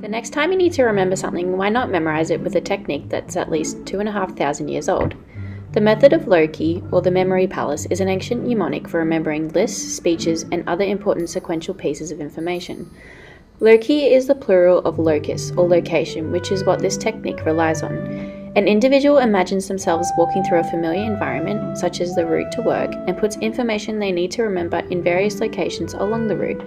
The next time you need to remember something, why not memorize it with a technique that's at least 2,500 years old? The method of Loci, or the memory palace, is an ancient mnemonic for remembering lists, speeches, and other important sequential pieces of information. Loci is the plural of locus, or location, which is what this technique relies on. An individual imagines themselves walking through a familiar environment, such as the route to work, and puts information they need to remember in various locations along the route.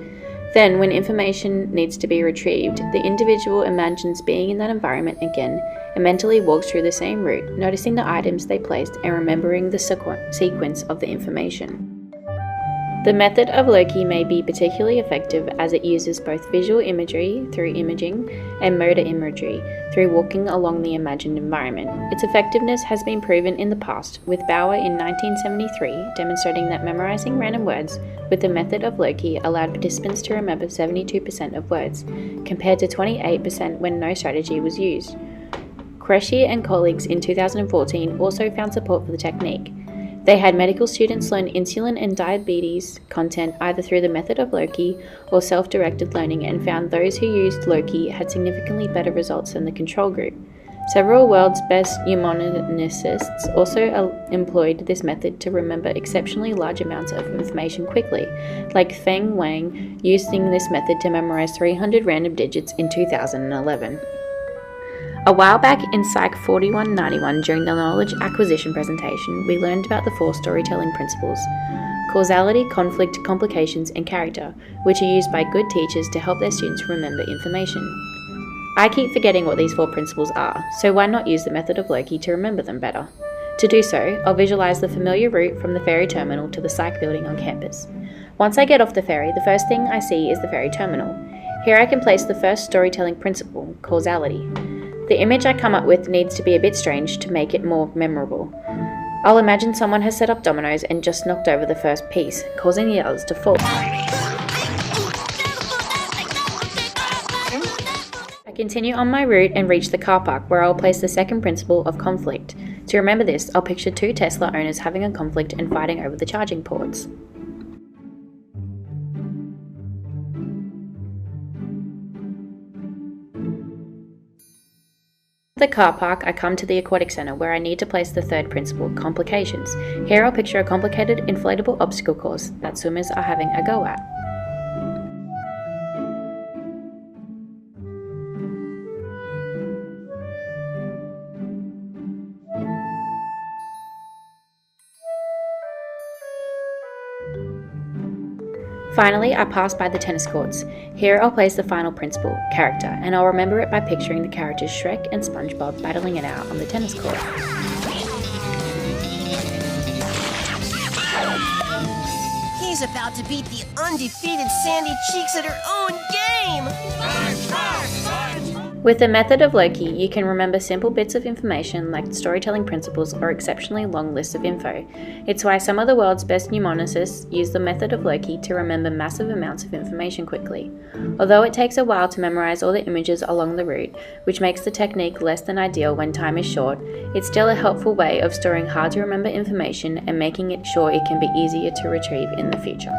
Then, when information needs to be retrieved, the individual imagines being in that environment again and mentally walks through the same route, noticing the items they placed and remembering the sequence of the information. The method of Loci may be particularly effective as it uses both visual imagery through imaging and motor imagery through walking along the imagined environment. Its effectiveness has been proven in the past, with Bauer in 1973 demonstrating that memorizing random words with the method of Loci allowed participants to remember 72% of words, compared to 28% when no strategy was used. Qureshi and colleagues in 2014 also found support for the technique. They had medical students learn insulin and diabetes content either through the method of Loci or self-directed learning and found those who used Loci had significantly better results than the control group. Several world's best mnemonicists also employed this method to remember exceptionally large amounts of information quickly, like Feng Wang using this method to memorize 300 random digits in 2011. A while back in PSYC4191 during the knowledge acquisition presentation, we learned about the 4 storytelling principles: causality, conflict, complications, and character, which are used by good teachers to help their students remember information. I keep forgetting what these 4 principles are, so why not use the method of Loci to remember them better? To do so, I'll visualize the familiar route from the Ferry terminal to the psych building on campus. Once I get off the ferry, the first thing I see is the ferry terminal. Here I can place the first storytelling principle, causality. The image I come up with needs to be a bit strange to make it more memorable. I'll imagine someone has set up dominoes and just knocked over the first piece, causing the others to fall. I continue on my route and reach the car park, where I'll place the second principle of conflict. To remember this, I'll picture 2 Tesla owners having a conflict and fighting over the charging ports. At the car park, I come to the Aquatic Centre, where I need to place the third principle, complications. Here I'll picture a complicated inflatable obstacle course that swimmers are having a go at. Finally, I pass by the tennis courts. Here I'll place the final principle, character, and I'll remember it by picturing the characters Shrek and SpongeBob battling it out on the tennis court. He's about to beat the undefeated Sandy Cheeks at her own game! With the method of Loci, you can remember simple bits of information like storytelling principles or exceptionally long lists of info. It's why some of the world's best mnemonicists use the method of Loci to remember massive amounts of information quickly. Although it takes a while to memorize all the images along the route, which makes the technique less than ideal when time is short, it's still a helpful way of storing hard to remember information and making it sure it can be easier to retrieve in the future.